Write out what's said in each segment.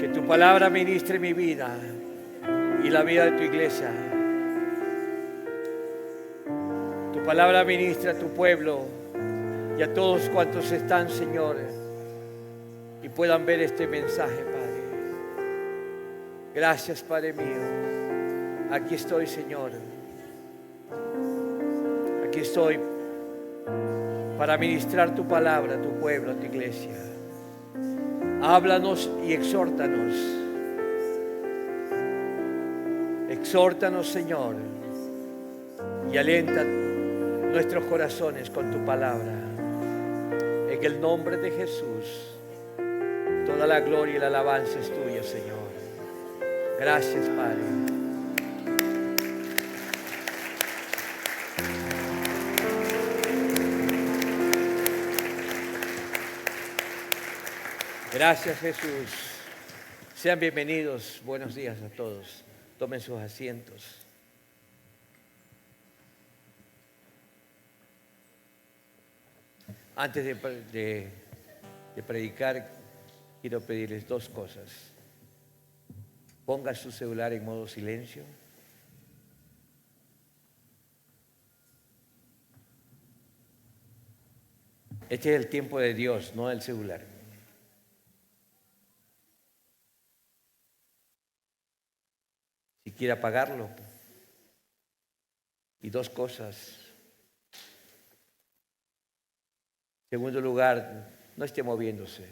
Que tu palabra ministre mi vida y la vida de tu iglesia. Tu palabra ministra a tu pueblo y a todos cuantos están, Señor, y puedan ver este mensaje, Padre. Gracias, Padre mío. Aquí estoy, Señor. Aquí estoy para ministrar tu palabra a tu pueblo, a tu iglesia. Háblanos y exhórtanos. Exhórtanos, Señor, y alienta nuestros corazones con tu palabra. En el nombre de Jesús, toda la gloria y la alabanza es tuya, Señor. Gracias, Padre. Gracias, Jesús. Sean bienvenidos. Buenos días a todos. Tomen sus asientos. Antes de predicar, quiero pedirles dos cosas. Ponga su celular en modo silencio. Este es el tiempo de Dios, no del celular. Si quiere apagarlo. Y dos cosas. En segundo lugar, no esté moviéndose,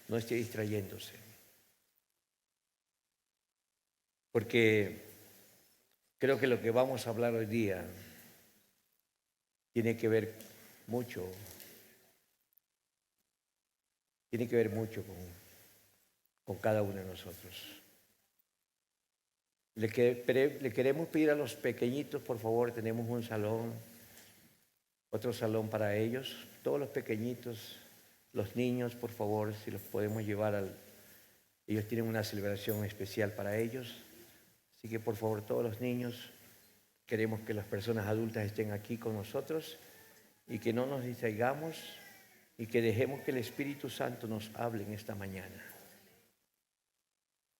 no esté distrayéndose. Porque creo que lo que vamos a hablar hoy día tiene que ver mucho con cada uno de nosotros. Le queremos pedir a los pequeñitos, por favor, tenemos un salón, otro salón para ellos. Todos los pequeñitos, los niños, por favor, si los podemos llevar ellos tienen una celebración especial para ellos. Así que, por favor, todos los niños, queremos que las personas adultas estén aquí con nosotros y que no nos distraigamos y que dejemos que el Espíritu Santo nos hable en esta mañana.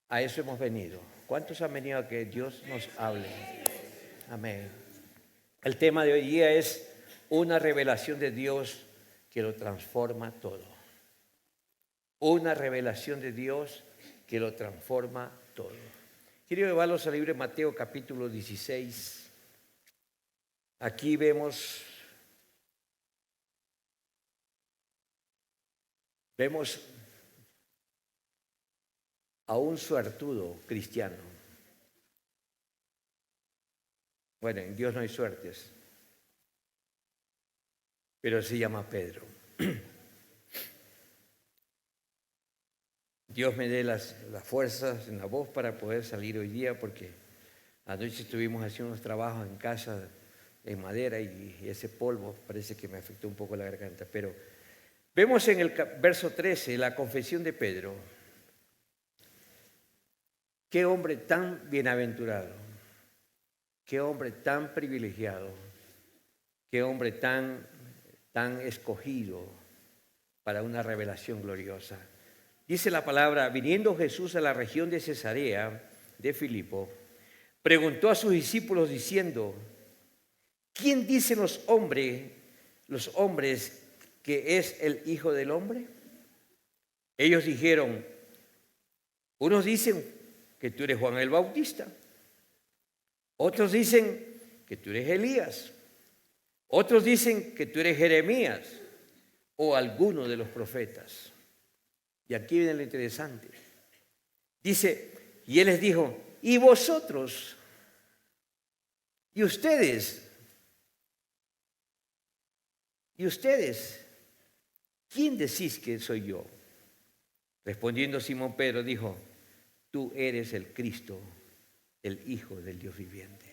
A eso hemos venido. ¿Cuántos han venido a que Dios nos hable? Amén. El tema de hoy día es una revelación de Dios que lo transforma todo. Una revelación de Dios que lo transforma todo. Quiero llevarlos al libro de Mateo capítulo 16. Aquí vemos a un suertudo cristiano. Bueno, en Dios no hay suertes, pero se llama Pedro. Dios me dé las fuerzas en la voz para poder salir hoy día, porque anoche estuvimos haciendo unos trabajos en casa en madera y ese polvo parece que me afectó un poco la garganta. Pero vemos en el verso 13 la confesión de Pedro. Qué hombre tan bienaventurado, qué hombre tan privilegiado, qué hombre tan escogido para una revelación gloriosa. Dice la palabra: viniendo Jesús a la región de Cesarea de Filipo, preguntó a sus discípulos diciendo: ¿quién dicen los hombres que es el Hijo del Hombre? Ellos dijeron: unos dicen que tú eres Juan el Bautista, otros dicen que tú eres Elías, otros dicen que tú eres Jeremías o alguno de los profetas. Y aquí viene lo interesante. Dice, y él les dijo: ¿y vosotros? ¿Y ustedes? ¿Y ustedes? ¿Quién decís que soy yo? Respondiendo Simón Pedro dijo: tú eres el Cristo, el Hijo del Dios viviente.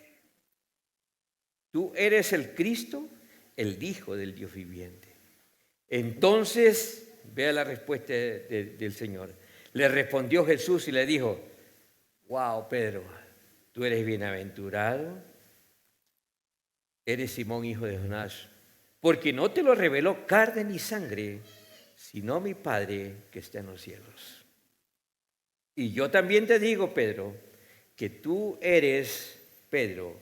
Tú eres el Cristo, el Hijo del Dios viviente. Entonces, vea la respuesta del Señor. Le respondió Jesús y le dijo: wow, Pedro, tú eres bienaventurado, eres Simón, hijo de Jonás, porque no te lo reveló carne ni sangre, sino mi Padre que está en los cielos. Y yo también te digo, Pedro, que tú eres Pedro,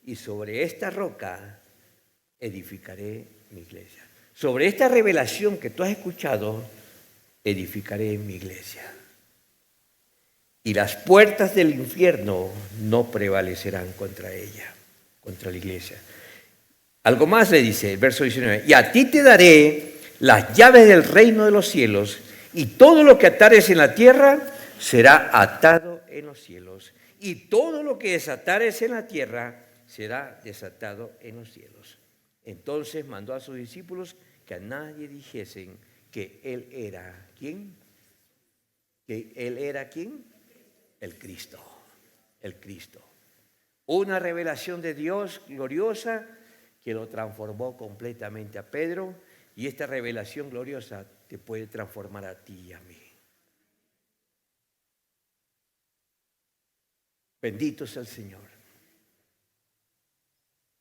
y sobre esta roca edificaré mi iglesia. Sobre esta revelación que tú has escuchado, edificaré mi iglesia. Y las puertas del infierno no prevalecerán contra ella, contra la iglesia. Algo más le dice el verso 19, y a ti te daré las llaves del reino de los cielos, y todo lo que atares en la tierra será atado en los cielos, y todo lo que desatares en la tierra será desatado en los cielos. Entonces mandó a sus discípulos que a nadie dijesen que él era ¿quién? Que él era ¿quién? El Cristo, el Cristo. Una revelación de Dios gloriosa que lo transformó completamente a Pedro, y esta revelación gloriosa te puede transformar a ti y a mí. Bendito sea el Señor.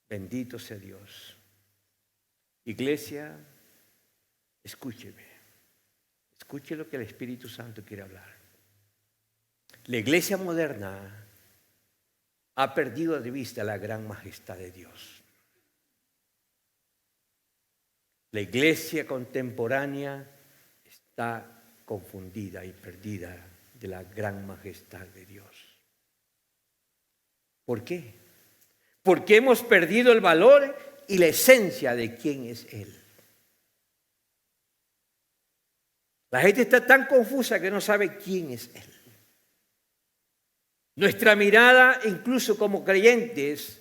Bendito sea Dios. Iglesia, escúcheme. Escuche lo que el Espíritu Santo quiere hablar. La iglesia moderna ha perdido de vista la gran majestad de Dios. La iglesia contemporánea está confundida y perdida de la gran majestad de Dios. ¿Por qué? Porque hemos perdido el valor y la esencia de quién es Él. La gente está tan confusa que no sabe quién es Él. Nuestra mirada, incluso como creyentes,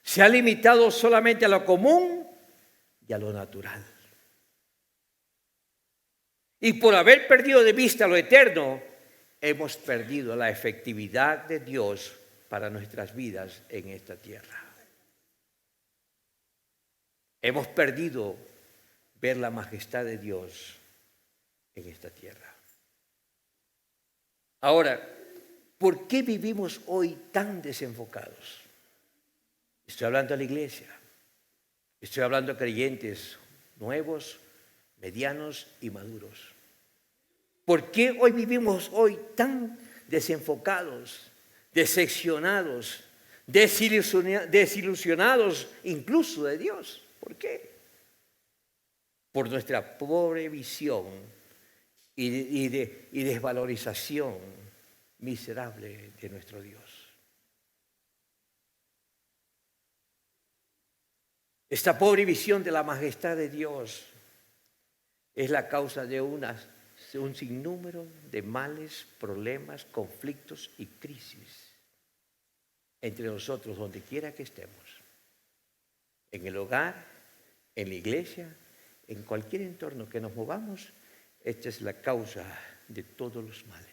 se ha limitado solamente a lo común y a lo natural. Y por haber perdido de vista lo eterno, hemos perdido la efectividad de Dios para nuestras vidas en esta tierra. Hemos perdido ver la majestad de Dios en esta tierra. Ahora, ¿por qué vivimos hoy tan desenfocados? Estoy hablando de la iglesia. Estoy hablando de creyentes nuevos, medianos y maduros. ¿Por qué hoy vivimos hoy tan desenfocados, decepcionados, desilusionados incluso de Dios? ¿Por qué? Por nuestra pobre visión y desvalorización miserable de nuestro Dios. Esta pobre visión de la majestad de Dios es la causa de un sinnúmero de males, problemas, conflictos y crisis entre nosotros donde quiera que estemos. En el hogar, en la iglesia, en cualquier entorno que nos movamos, esta es la causa de todos los males.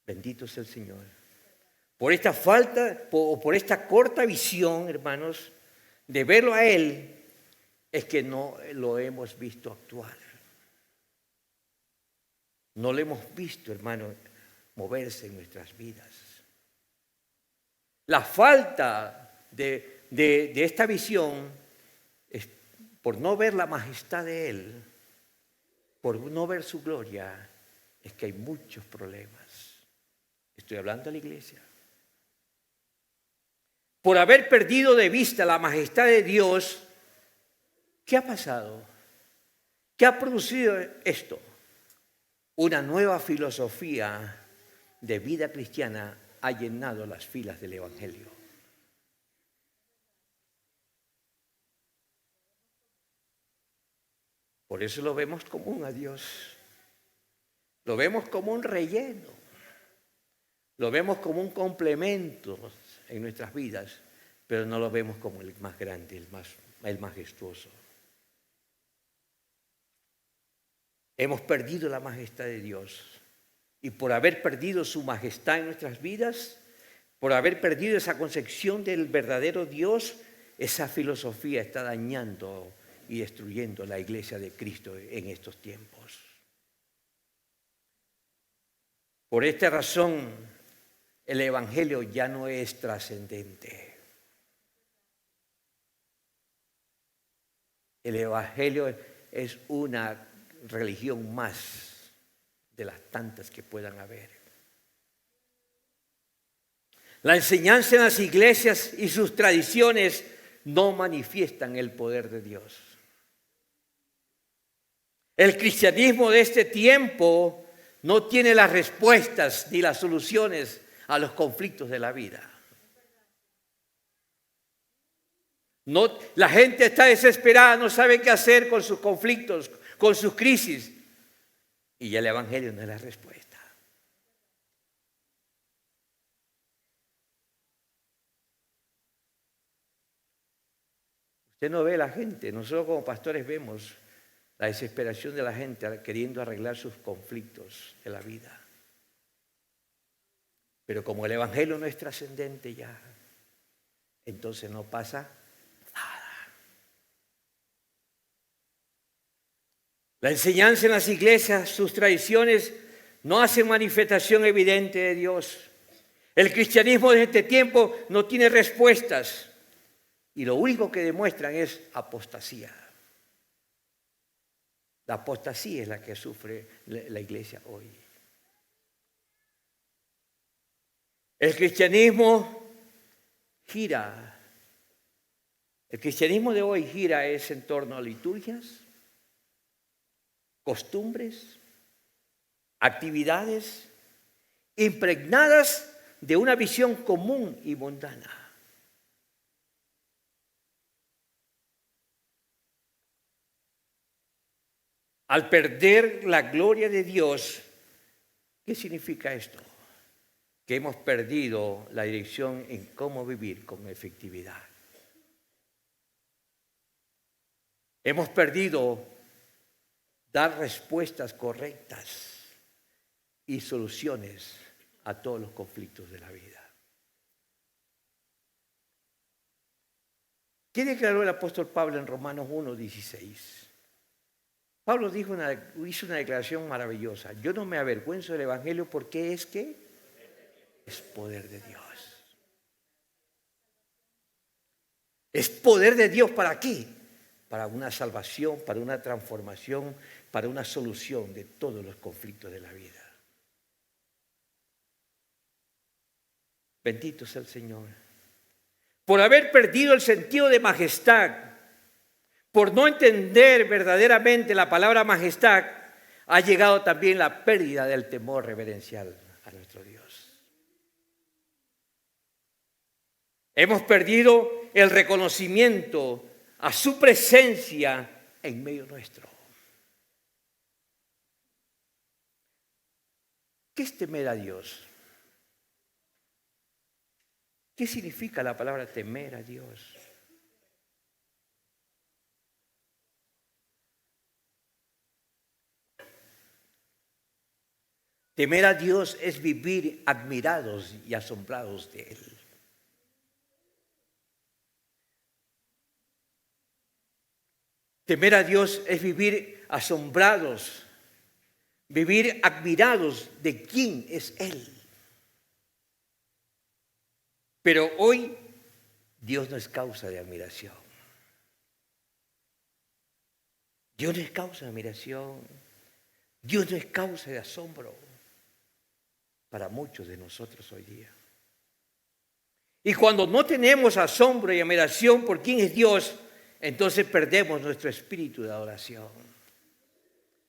Bendito sea el Señor. Por esta falta o por esta corta visión, hermanos, de verlo a Él, es que no lo hemos visto actuar. No lo hemos visto, hermano, moverse en nuestras vidas. La falta de esta visión es por no ver la majestad de Él, por no ver su gloria, es que hay muchos problemas. Estoy hablando de la iglesia. Por haber perdido de vista la majestad de Dios, ¿qué ha pasado? ¿Qué ha producido esto? Una nueva filosofía de vida cristiana ha llenado las filas del Evangelio. Por eso lo vemos común a Dios. Lo vemos como un relleno. Lo vemos como un complemento en nuestras vidas, pero no lo vemos como el más grande, el majestuoso. Hemos perdido la majestad de Dios. Y por haber perdido su majestad en nuestras vidas, por haber perdido esa concepción del verdadero Dios, esa filosofía está dañando y destruyendo la iglesia de Cristo en estos tiempos. Por esta razón, el Evangelio ya no es trascendente. El Evangelio es una religión más de las tantas que puedan haber. La enseñanza en las iglesias y sus tradiciones no manifiestan el poder de Dios. El cristianismo de este tiempo no tiene las respuestas ni las soluciones a los conflictos de la vida. No, la gente está desesperada, no sabe qué hacer con sus conflictos, con sus crisis. Y el evangelio no es la respuesta. Usted no ve a la gente, nosotros como pastores vemos la desesperación de la gente queriendo arreglar sus conflictos de la vida. Pero como el evangelio no es trascendente ya, entonces no pasa nada. La enseñanza en las iglesias, sus tradiciones, no hacen manifestación evidente de Dios. El cristianismo de este tiempo no tiene respuestas. Y lo único que demuestran es apostasía. La apostasía es la que sufre la iglesia hoy. El cristianismo gira. El cristianismo de hoy gira es en torno a liturgias, costumbres, actividades impregnadas de una visión común y mundana. Al perder la gloria de Dios, ¿qué significa esto? Que hemos perdido la dirección en cómo vivir con efectividad. Hemos perdido dar respuestas correctas y soluciones a todos los conflictos de la vida. ¿Qué declaró el apóstol Pablo en Romanos 1:16? Pablo hizo una declaración maravillosa. Yo no me avergüenzo del evangelio porque es que es poder de Dios. Es poder de Dios, ¿para qué? Para una salvación, para una transformación, para una solución de todos los conflictos de la vida. Bendito sea el Señor. Por haber perdido el sentido de majestad, por no entender verdaderamente la palabra majestad, ha llegado también la pérdida del temor reverencial a nuestro Dios. Hemos perdido el reconocimiento a su presencia en medio nuestro. ¿Qué es temer a Dios? ¿Qué significa la palabra temer a Dios? Temer a Dios es vivir admirados y asombrados de Él. Temer a Dios es vivir asombrados, vivir admirados de quién es Él. Pero hoy Dios no es causa de admiración. Dios no es causa de admiración. Dios no es causa de asombro para muchos de nosotros hoy día. Y cuando no tenemos asombro y admiración por quién es Dios, entonces perdemos nuestro espíritu de adoración.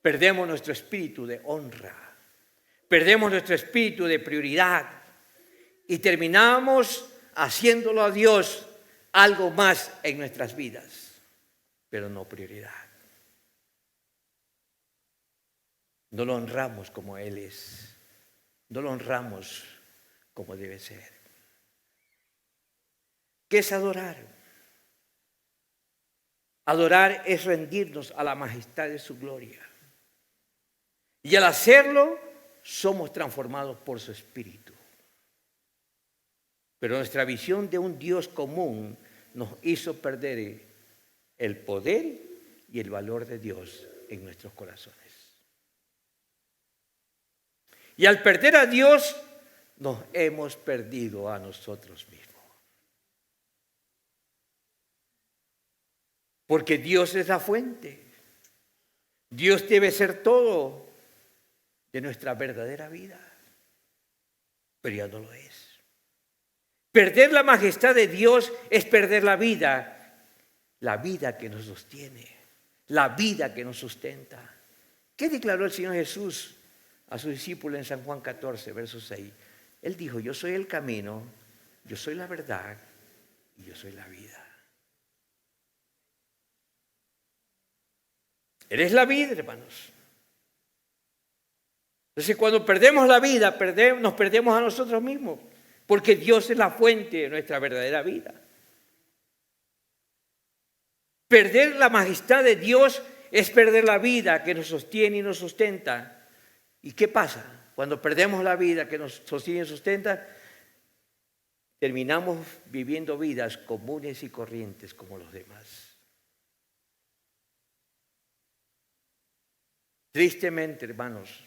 Perdemos nuestro espíritu de honra. Perdemos nuestro espíritu de prioridad. Y terminamos haciéndolo a Dios algo más en nuestras vidas, pero no prioridad. No lo honramos como Él es. No lo honramos como debe ser. ¿Qué es adorar? Adorar es rendirnos a la majestad de su gloria. Y al hacerlo, somos transformados por su Espíritu. Pero nuestra visión de un Dios común nos hizo perder el poder y el valor de Dios en nuestros corazones. Y al perder a Dios, nos hemos perdido a nosotros mismos. Porque Dios es la fuente. Dios debe ser todo. de nuestra verdadera vida, pero ya no lo es. Perder la majestad de Dios es perder la vida que nos sostiene, la vida que nos sustenta. ¿Qué declaró el Señor Jesús a sus discípulos en San Juan 14, verso 6? Él dijo, yo soy el camino, yo soy la verdad y yo soy la vida. Eres la vida, hermanos. Entonces, cuando perdemos la vida, nos perdemos a nosotros mismos, porque Dios es la fuente de nuestra verdadera vida. Perder la majestad de Dios es perder la vida que nos sostiene y nos sustenta. ¿Y qué pasa? Cuando perdemos la vida que nos sostiene y sustenta, terminamos viviendo vidas comunes y corrientes como los demás. Tristemente, hermanos,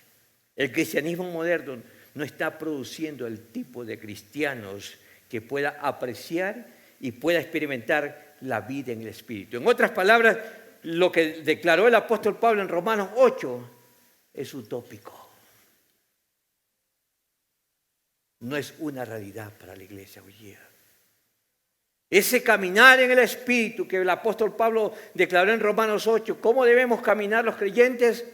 el cristianismo moderno no está produciendo el tipo de cristianos que pueda apreciar y pueda experimentar la vida en el Espíritu. En otras palabras, lo que declaró el apóstol Pablo en Romanos 8 es utópico. No es una realidad para la iglesia hoy día. Ese caminar en el Espíritu que el apóstol Pablo declaró en Romanos 8, ¿cómo debemos caminar los creyentes?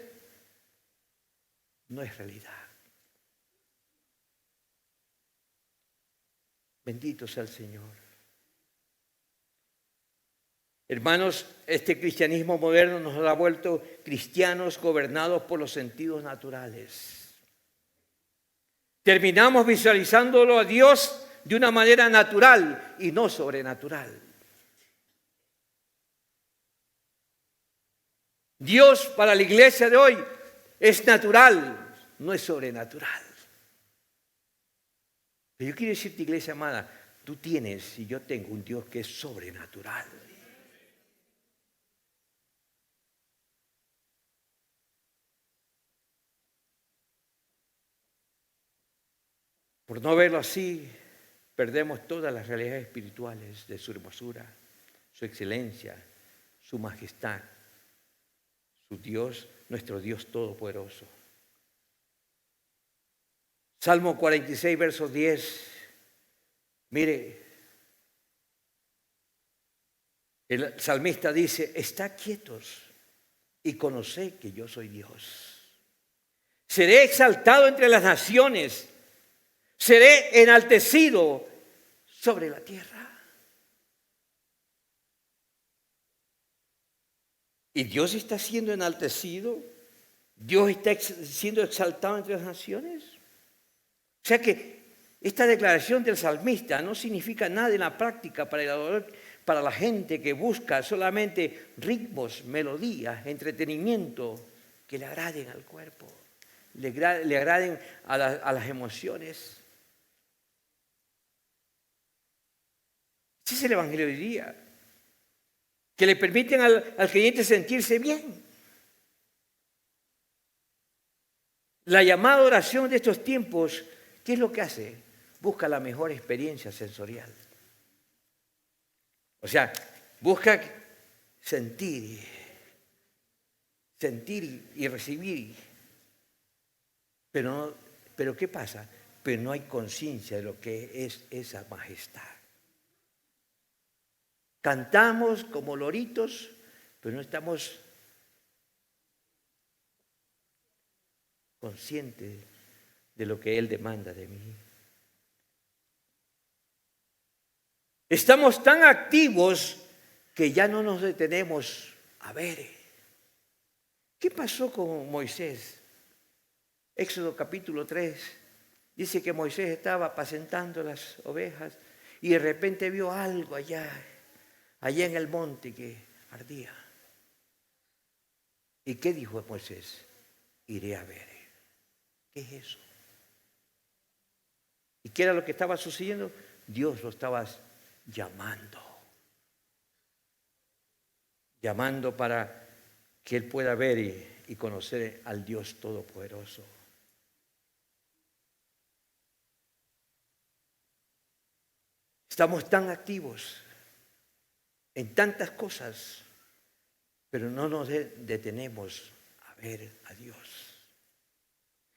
No es realidad. Bendito sea el Señor. Hermanos, este cristianismo moderno nos ha vuelto cristianos gobernados por los sentidos naturales. Terminamos visualizándolo a Dios de una manera natural y no sobrenatural. Dios para la iglesia de hoy es natural, no es sobrenatural. Pero yo quiero decirte, iglesia amada, tú tienes y yo tengo un Dios que es sobrenatural. Por no verlo así, perdemos todas las realidades espirituales de su hermosura, su excelencia, su majestad, su Dios, nuestro Dios todopoderoso. Salmo 46, verso 10. Mire, el salmista dice, estad quietos y conoced que yo soy Dios. Seré exaltado entre las naciones, seré enaltecido sobre la tierra. Y Dios está siendo enaltecido, Dios está siendo exaltado entre las naciones. O sea que esta declaración del salmista no significa nada en la práctica para el adorador, para la gente que busca solamente ritmos, melodías, entretenimiento que le agraden al cuerpo, le agraden a las emociones. Ese es el evangelio de hoy día, que le permiten al creyente sentirse bien. La llamada oración de estos tiempos, ¿qué es lo que hace? Busca la mejor experiencia sensorial. O sea, busca sentir y recibir. Pero ¿qué pasa? Pero no hay conciencia de lo que es esa majestad. Cantamos como loritos, pero no estamos conscientes de lo que Él demanda de mí. Estamos tan activos que ya no nos detenemos a ver. ¿Qué pasó con Moisés? Éxodo capítulo 3 dice que Moisés estaba apacentando las ovejas y de repente vio algo allá en el monte que ardía. ¿Y qué dijo Moisés? Iré a ver. ¿Qué es eso? ¿Y qué era lo que estaba sucediendo? Dios lo estaba llamando para que él pueda ver y conocer al Dios Todopoderoso. Estamos tan activos en tantas cosas, pero no nos detenemos a ver a Dios.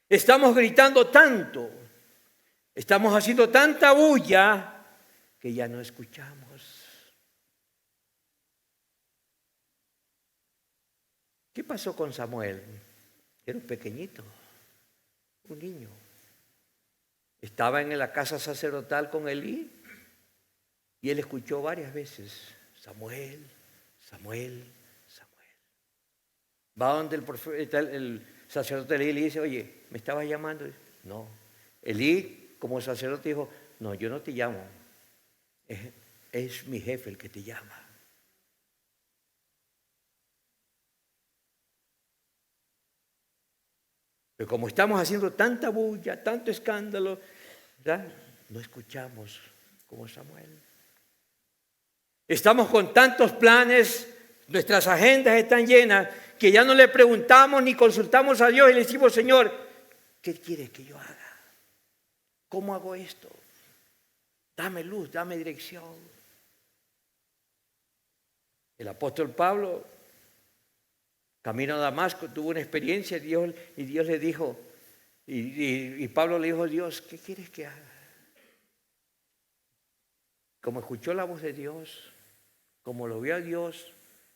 Estamos gritando tanto, estamos haciendo tanta bulla que ya no escuchamos. ¿Qué pasó con Samuel? Era un pequeñito, un niño. Estaba en la casa sacerdotal con Elí y él escuchó varias veces: Samuel, Samuel, Samuel. Va donde el profeta, el sacerdote Elí le dice: oye, ¿me estabas llamando? No. Elí, como sacerdote, dijo: no, yo no te llamo. Es mi jefe el que te llama. Pero como estamos haciendo tanta bulla, tanto escándalo, ¿verdad?, no escuchamos como Samuel. Estamos con tantos planes, nuestras agendas están llenas, que ya no le preguntamos ni consultamos a Dios y le decimos: Señor, ¿qué quieres que yo haga? ¿Cómo hago esto? Dame luz, dame dirección. El apóstol Pablo, camino a Damasco, tuvo una experiencia y Dios le dijo, y Pablo le dijo a Dios: ¿qué quieres que haga? Como escuchó la voz de Dios, como lo vio a Dios,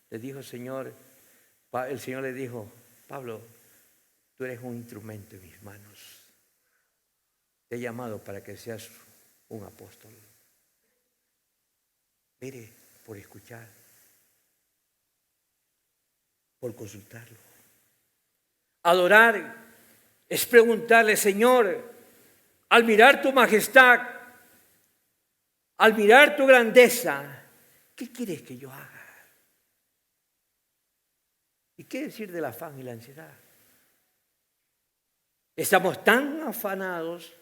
le dijo: Señor, el Señor le dijo: Pablo, tú eres un instrumento en mis manos. Te he llamado para que seas un apóstol. Mire, por escuchar, por consultarlo. Adorar es preguntarle: Señor, al mirar tu majestad, al mirar tu grandeza, ¿qué quieres que yo haga? ¿Y qué decir del afán y la ansiedad? Estamos tan afanados,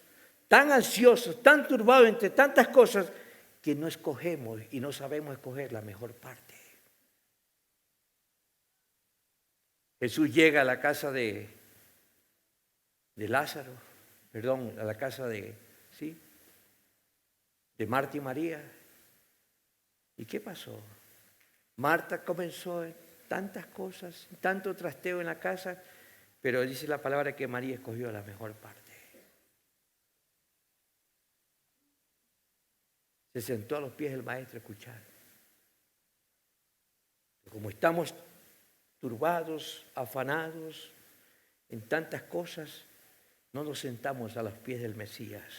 tan ansiosos, tan turbados entre tantas cosas que no escogemos y no sabemos escoger la mejor parte. Jesús llega a la casa de Lázaro, a la casa de Marta y María. ¿Y qué pasó? Marta comenzó tantas cosas, tanto trasteo en la casa, pero dice la palabra que María escogió la mejor parte. Se sentó a los pies del maestro a escuchar. Como estamos turbados, afanados en tantas cosas, no nos sentamos a los pies del Mesías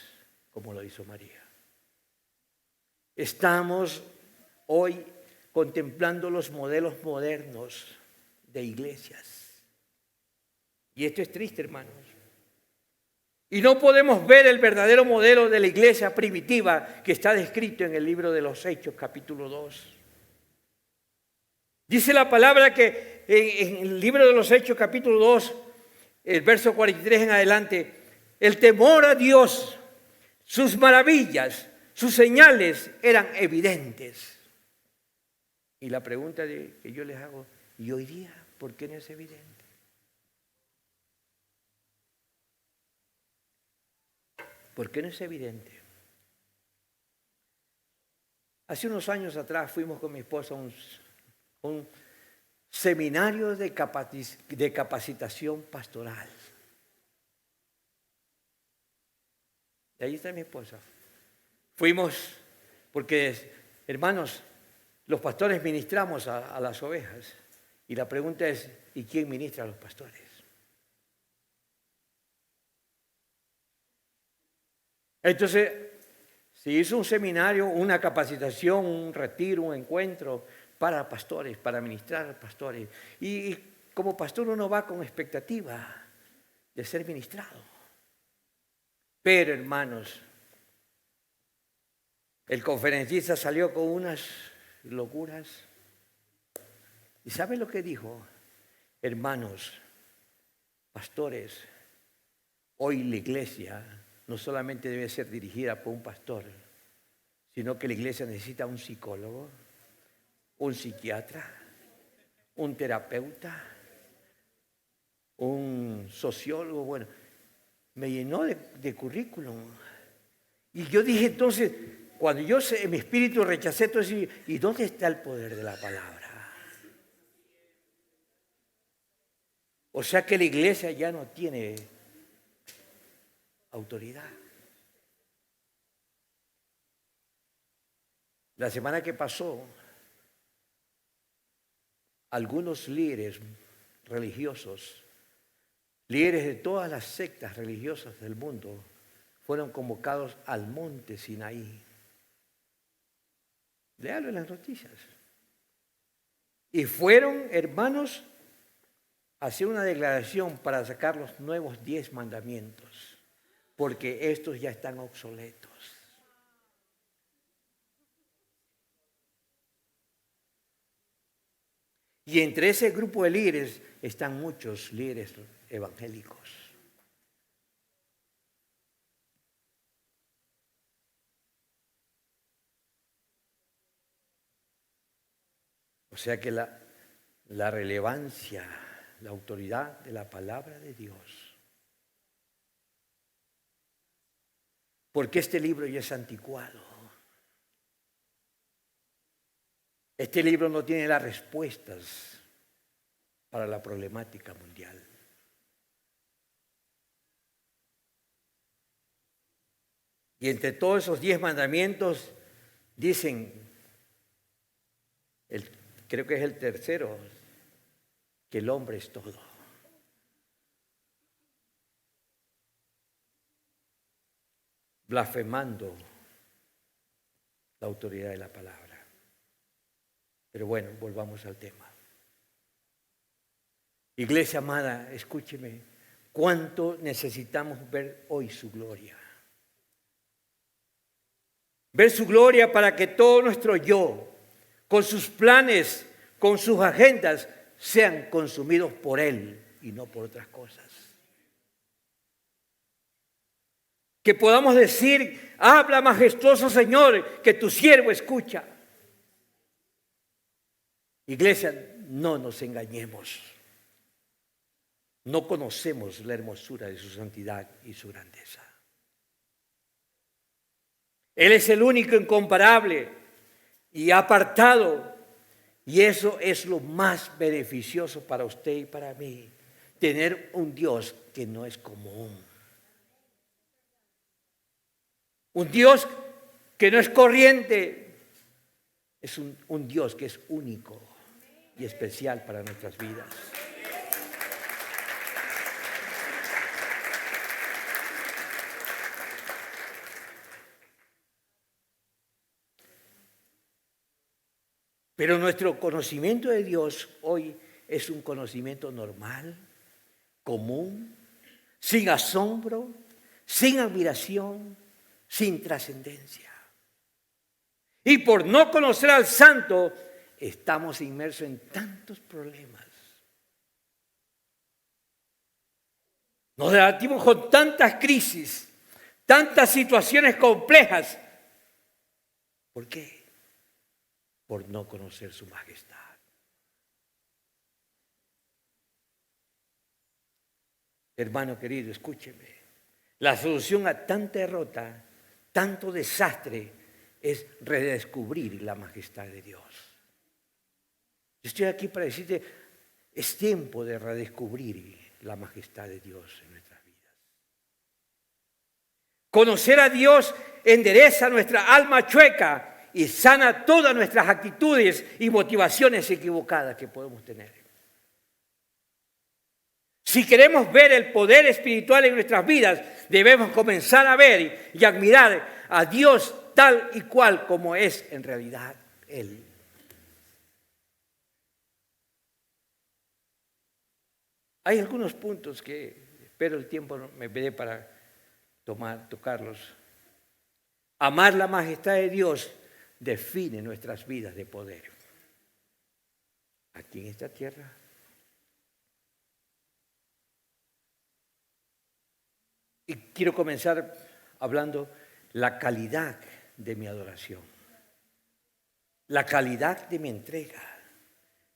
como lo hizo María. Estamos hoy contemplando los modelos modernos de iglesias. Y esto es triste, hermanos. Y no podemos ver el verdadero modelo de la iglesia primitiva que está descrito en el libro de los Hechos, capítulo 2. Dice la palabra que en el libro de los Hechos, capítulo 2, el verso 43 en adelante, el temor a Dios, sus maravillas, sus señales eran evidentes. Y la pregunta que yo les hago: ¿y hoy día por qué no es evidente? ¿Por qué no es evidente? Hace unos años atrás fuimos con mi esposa a un seminario de capacitación pastoral. Y ahí está mi esposa. Fuimos porque, hermanos, los pastores ministramos a las ovejas. Y la pregunta es: ¿y quién ministra a los pastores? Entonces, se hizo un seminario, una capacitación, un retiro, un encuentro para pastores, para ministrar a pastores. Y como pastor uno va con expectativa de ser ministrado. Pero, hermanos, el conferencista salió con unas locuras. ¿Y saben lo que dijo? Hermanos, pastores, hoy la iglesia no solamente debe ser dirigida por un pastor, sino que la iglesia necesita un psicólogo, un psiquiatra, un terapeuta, un sociólogo. Bueno, me llenó de currículum. Y yo dije entonces, cuando yo en mi espíritu rechacé todo eso, ¿y dónde está el poder de la palabra? O sea que la iglesia ya no tiene autoridad. La semana que pasó, algunos líderes religiosos, líderes de todas las sectas religiosas del mundo, fueron convocados al monte Sinaí. Léalo en las noticias. Y fueron, hermanos, a hacer una declaración para sacar los nuevos 10 mandamientos, porque estos ya están obsoletos. Y entre ese grupo de líderes están muchos líderes evangélicos. O sea que la relevancia, la autoridad de la palabra de Dios. Porque este libro ya es anticuado. Este libro no tiene las respuestas para la problemática mundial. Y entre todos esos 10 mandamientos dicen, creo que es el tercero, que el hombre es todo. Blasfemando la autoridad de la palabra. Pero bueno, volvamos al tema. Iglesia amada, escúcheme, ¿cuánto necesitamos ver hoy su gloria? Ver su gloria para que todo nuestro yo, con sus planes, con sus agendas, sean consumidos por Él y no por otras cosas. Que podamos decir, habla majestuoso Señor, que tu siervo escucha. Iglesia, no nos engañemos. No conocemos la hermosura de su santidad y su grandeza. Él es el único incomparable y apartado. Y eso es lo más beneficioso para usted y para mí. Tener un Dios que no es común. Un Dios que no es corriente. Es un Dios que es único y especial para nuestras vidas. Pero nuestro conocimiento de Dios hoy es un conocimiento normal, común, sin asombro, sin admiración, sin trascendencia. Y por no conocer al Santo, estamos inmersos en tantos problemas. Nos debatimos con tantas crisis, tantas situaciones complejas. ¿Por qué? Por no conocer su majestad. Hermano querido, escúcheme. La solución a tanta derrota, tanto desastre, es redescubrir la majestad de Dios. Yo estoy aquí para decirte, es tiempo de redescubrir la majestad de Dios en nuestras vidas. Conocer a Dios endereza nuestra alma chueca y sana todas nuestras actitudes y motivaciones equivocadas que podemos tener. Si queremos ver el poder espiritual en nuestras vidas, debemos comenzar a ver y admirar a Dios tal y cual como es en realidad Él. Hay algunos puntos que espero el tiempo me dé para tocarlos. Amar la majestad de Dios define nuestras vidas de poder. Aquí en esta tierra. Y quiero comenzar hablando la calidad de mi adoración, la calidad de mi entrega,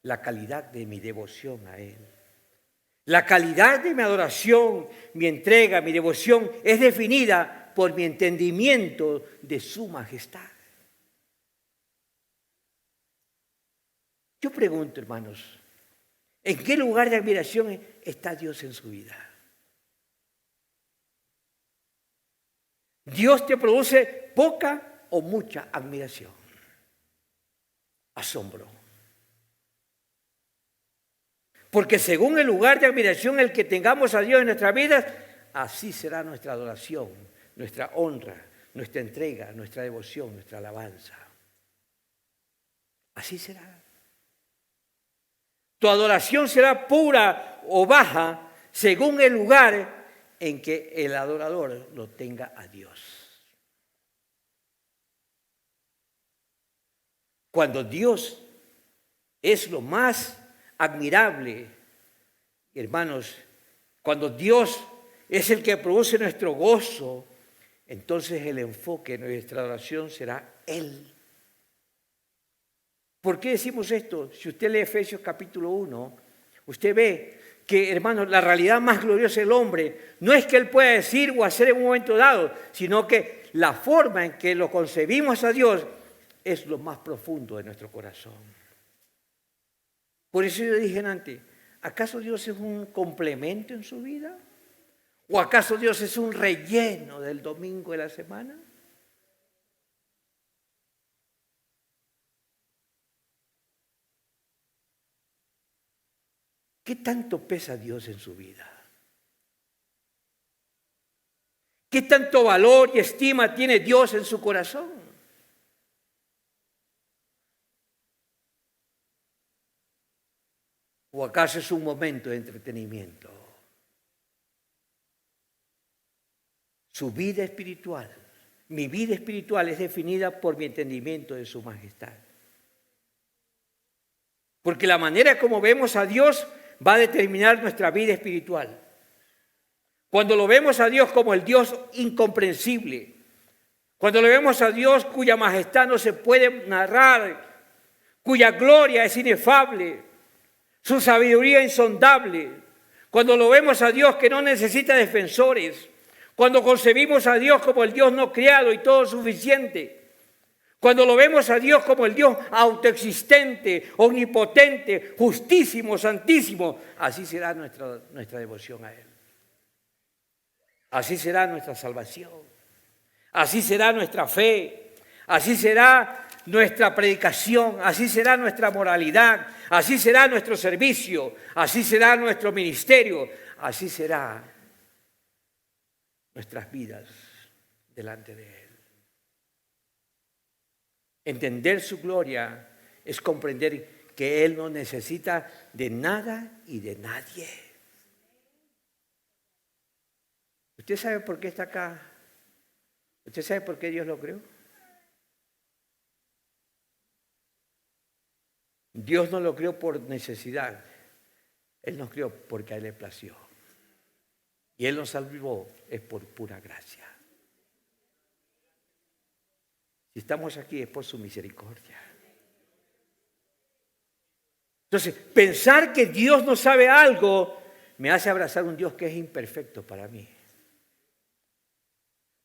la calidad de mi devoción a Él. La calidad de mi adoración, mi entrega, mi devoción es definida por mi entendimiento de su majestad. Yo pregunto, hermanos, ¿en qué lugar de admiración está Dios en su vida? Dios te produce poca o mucha admiración, asombro. Porque según el lugar de admiración el que tengamos a Dios en nuestras vidas, así será nuestra adoración, nuestra honra, nuestra entrega, nuestra devoción, nuestra alabanza. Así será. Tu adoración será pura o baja según el lugar en que el adorador lo tenga a Dios. Cuando Dios es lo más admirable, hermanos, cuando Dios es el que produce nuestro gozo, entonces el enfoque de nuestra adoración será Él. ¿Por qué decimos esto? Si usted lee Efesios capítulo 1, usted ve que, hermanos, la realidad más gloriosa del hombre no es que él pueda decir o hacer en un momento dado, sino que la forma en que lo concebimos a Dios es lo más profundo de nuestro corazón. Por eso yo dije antes, ¿acaso Dios es un complemento en su vida? ¿O acaso Dios es un relleno del domingo de la semana? ¿Qué tanto pesa Dios en su vida? ¿Qué tanto valor y estima tiene Dios en su corazón? ¿O acaso es un momento de entretenimiento? Su vida espiritual, mi vida espiritual es definida por mi entendimiento de su majestad. Porque la manera como vemos a Dios va a determinar nuestra vida espiritual. Cuando lo vemos a Dios como el Dios incomprensible, cuando lo vemos a Dios cuya majestad no se puede narrar, cuya gloria es inefable, su sabiduría insondable, cuando lo vemos a Dios que no necesita defensores, cuando concebimos a Dios como el Dios no creado y todo suficiente, cuando lo vemos a Dios como el Dios autoexistente, omnipotente, justísimo, santísimo, así será nuestra devoción a Él. Así será nuestra salvación. Así será nuestra fe. Así será nuestra predicación. Así será nuestra moralidad. Así será nuestro servicio. Así será nuestro ministerio. Así será nuestras vidas delante de Él. Entender su gloria es comprender que Él no necesita de nada y de nadie. ¿Usted sabe por qué está acá? ¿Usted sabe por qué Dios lo creó? Dios no lo creó por necesidad. Él nos creó porque a Él le plació. Y Él nos salvó es por pura gracia. Si estamos aquí es por su misericordia. Entonces, pensar que Dios no sabe algo me hace abrazar un Dios que es imperfecto para mí.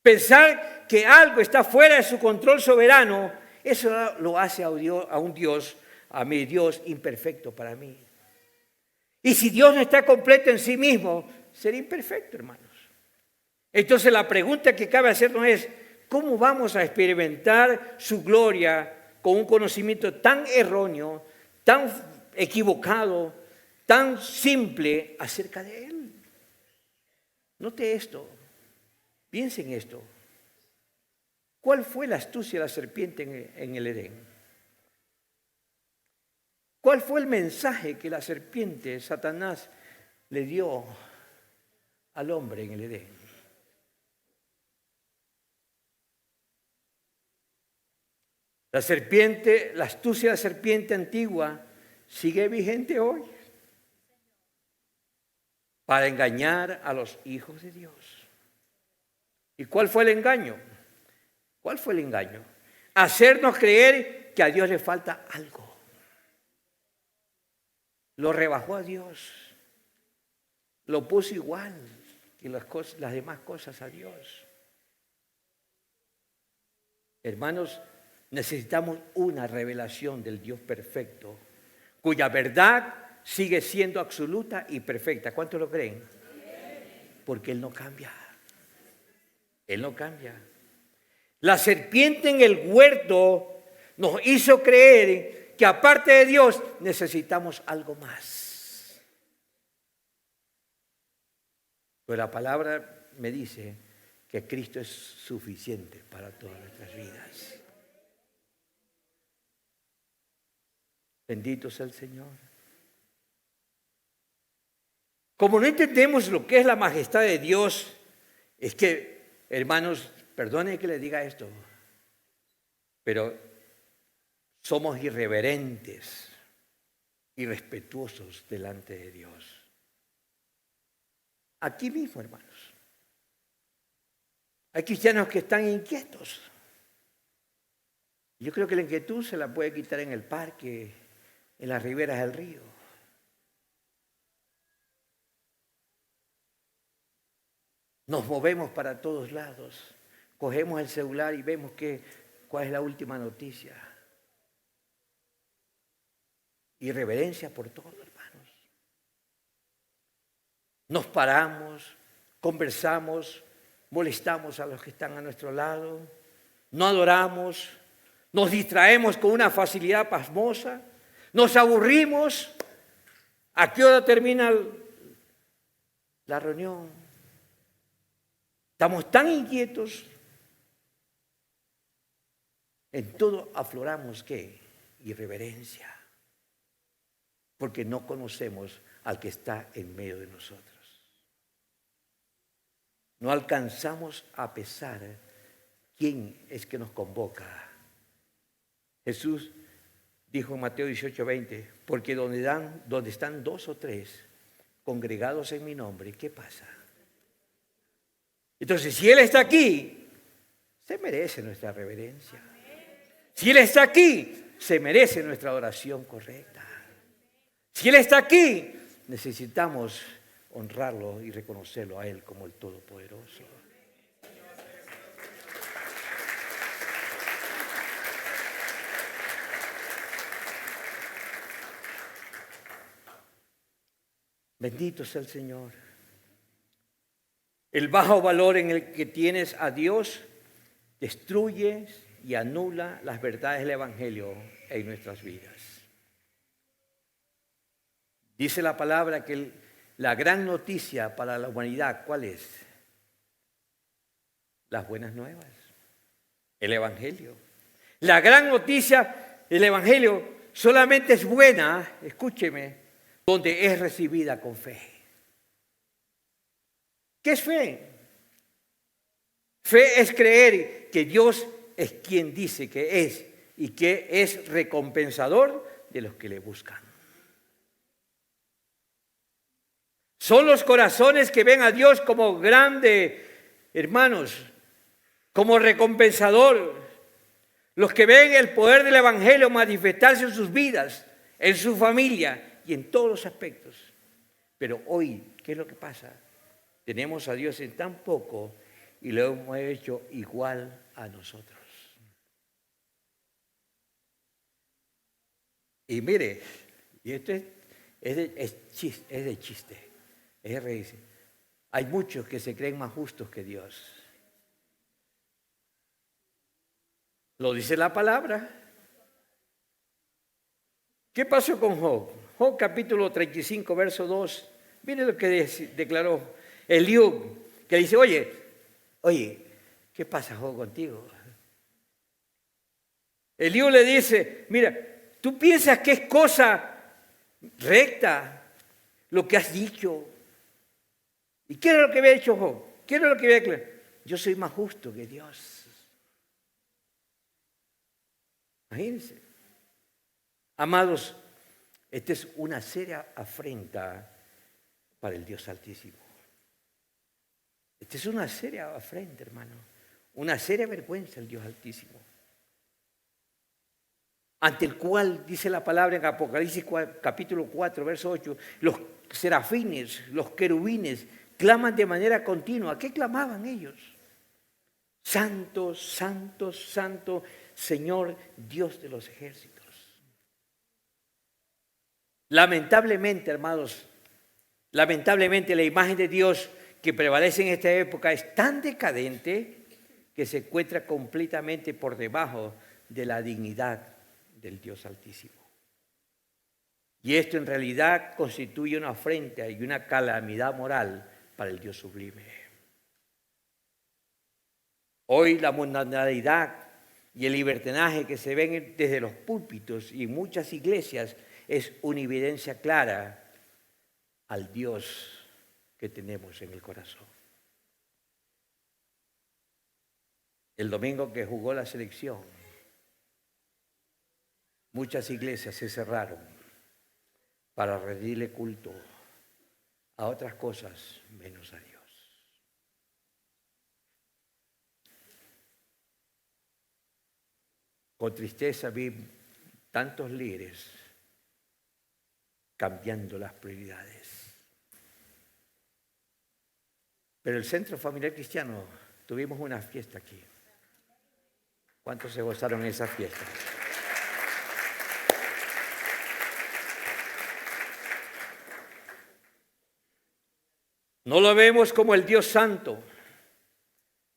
Pensar que algo está fuera de su control soberano, eso lo hace a un Dios, a mi Dios imperfecto para mí. Y si Dios no está completo en sí mismo, será imperfecto, hermanos. Entonces la pregunta que cabe hacernos es, ¿cómo vamos a experimentar su gloria con un conocimiento tan erróneo, tan equivocado, tan simple acerca de Él? Note esto, piense en esto. ¿Cuál fue la astucia de la serpiente en el Edén? ¿Cuál fue el mensaje que la serpiente, Satanás, le dio al hombre en el Edén? La serpiente, la astucia de la serpiente antigua sigue vigente hoy para engañar a los hijos de Dios. ¿Y cuál fue el engaño? ¿Cuál fue el engaño? Hacernos creer que a Dios le falta algo. Lo rebajó a Dios. Lo puso igual que las demás cosas a Dios. Hermanos, necesitamos una revelación del Dios perfecto, cuya verdad sigue siendo absoluta y perfecta. ¿Cuántos lo creen? Porque Él no cambia. Él no cambia. La serpiente en el huerto nos hizo creer que aparte de Dios necesitamos algo más. Pero la palabra me dice que Cristo es suficiente para todas nuestras vidas. Bendito sea el Señor. Como no entendemos lo que es la majestad de Dios, es que, hermanos, perdonen que les diga esto, pero somos irreverentes, irrespetuosos delante de Dios. Aquí mismo, hermanos. Hay cristianos que están inquietos. Yo creo que la inquietud se la puede quitar en el parque, en las riberas del río. Nos movemos para todos lados. Cogemos el celular y vemos cuál es la última noticia. Irreverencia por todo, hermanos. Nos paramos, conversamos, molestamos a los que están a nuestro lado, no adoramos, nos distraemos con una facilidad pasmosa, nos aburrimos. ¿A qué hora termina la reunión? Estamos tan inquietos. En todo afloramos, ¿qué? Irreverencia. Porque no conocemos al que está en medio de nosotros. No alcanzamos a pesar quién es que nos convoca. Jesús dijo en Mateo 18:20, porque donde están 2 o 3 congregados en mi nombre, ¿qué pasa? Entonces, si Él está aquí, se merece nuestra reverencia. Si Él está aquí, se merece nuestra adoración correcta. Si Él está aquí, necesitamos honrarlo y reconocerlo a Él como el Todopoderoso. Bendito sea el Señor. El bajo valor en el que tienes a Dios destruye y anula las verdades del Evangelio en nuestras vidas. Dice la palabra que la gran noticia para la humanidad, ¿cuál es? Las buenas nuevas, el Evangelio. La gran noticia del Evangelio solamente es buena, escúcheme, donde es recibida con fe. ¿Qué es fe? Fe es creer que Dios es quien dice que es y que es recompensador de los que le buscan. Son los corazones que ven a Dios como grande, hermanos, como recompensador. Los que ven el poder del Evangelio manifestarse en sus vidas, en su familia y en todos los aspectos. Pero hoy, ¿qué es lo que pasa? Tenemos a Dios en tan poco y lo hemos hecho igual a nosotros. Y mire, y esto es de chiste, es de reírse. Hay muchos que se creen más justos que Dios. Lo dice la palabra. ¿Qué pasó con Job? Job capítulo 35, verso 2. Mire lo que declaró Eliú, que dice, oye, ¿qué pasa, Job, contigo? Eliú le dice, mira, ¿tú piensas que es cosa recta lo que has dicho? ¿Y qué era lo que había hecho Job? ¿Qué era lo que había declarado? Yo soy más justo que Dios. Imagínense. Amados, esta es una seria afrenta para el Dios Altísimo. Esta es una seria afrenta, hermano. Una seria vergüenza al Dios Altísimo. Ante el cual, dice la palabra en Apocalipsis capítulo 4, verso 8, los serafines, los querubines, claman de manera continua. ¿Qué clamaban ellos? Santo, santo, santo, Señor Dios de los ejércitos. Lamentablemente, hermanos, lamentablemente la imagen de Dios que prevalece en esta época es tan decadente que se encuentra completamente por debajo de la dignidad del Dios Altísimo. Y esto en realidad constituye una afrenta y una calamidad moral para el Dios sublime. Hoy la mundanalidad y el libertinaje que se ven desde los púlpitos y en muchas iglesias es una evidencia clara al Dios que tenemos en el corazón. El domingo que jugó la selección, muchas iglesias se cerraron para rendirle culto a otras cosas menos a Dios. Con tristeza vi tantos líderes cambiando las prioridades. Pero el Centro Familiar Cristiano, tuvimos una fiesta aquí. ¿Cuántos se gozaron en esa fiesta? No lo vemos como el Dios Santo,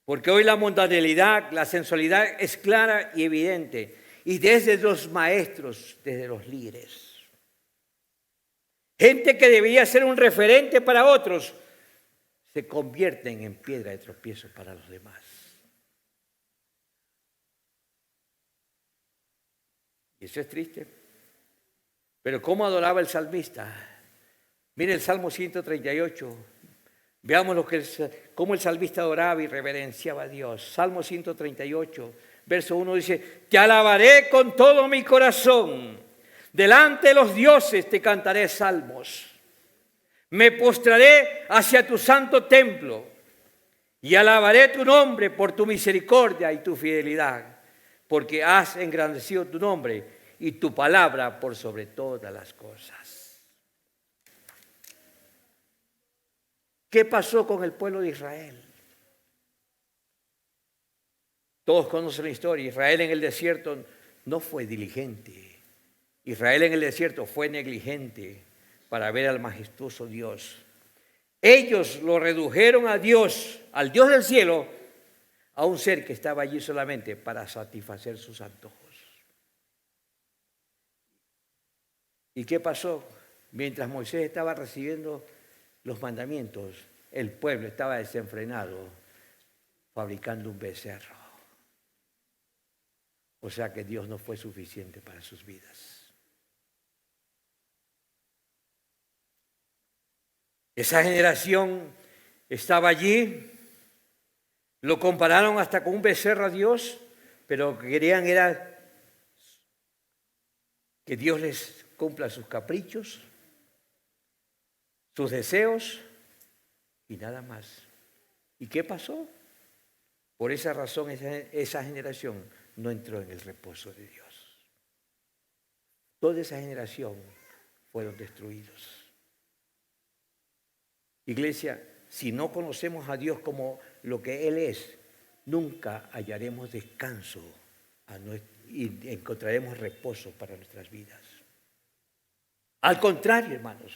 porque hoy la mundanalidad, la sensualidad es clara y evidente, y desde los maestros, desde los líderes. Gente que debería ser un referente para otros, se convierten en piedra de tropiezo para los demás. Y eso es triste. Pero ¿cómo adoraba el salmista? Mire el Salmo 138. Veamos cómo el salmista adoraba y reverenciaba a Dios. Salmo 138, verso 1 dice: te alabaré con todo mi corazón. Delante de los dioses te cantaré salmos. Me postraré hacia tu santo templo y alabaré tu nombre por tu misericordia y tu fidelidad, porque has engrandecido tu nombre y tu palabra por sobre todas las cosas. ¿Qué pasó con el pueblo de Israel? Todos conocen la historia. Israel en el desierto no fue diligente. Israel en el desierto fue negligente para ver al majestuoso Dios. Ellos lo redujeron a Dios, al Dios del cielo, a un ser que estaba allí solamente para satisfacer sus antojos. ¿Y qué pasó? Mientras Moisés estaba recibiendo los mandamientos, el pueblo estaba desenfrenado, fabricando un becerro. O sea que Dios no fue suficiente para sus vidas. Esa generación estaba allí, lo compararon hasta con un becerro a Dios, pero lo que querían era que Dios les cumpla sus caprichos, sus deseos y nada más. ¿Y qué pasó? Por esa razón esa generación no entró en el reposo de Dios. Toda esa generación fueron destruidos. Iglesia, si no conocemos a Dios como lo que Él es, nunca hallaremos descanso y encontraremos reposo para nuestras vidas. Al contrario, hermanos,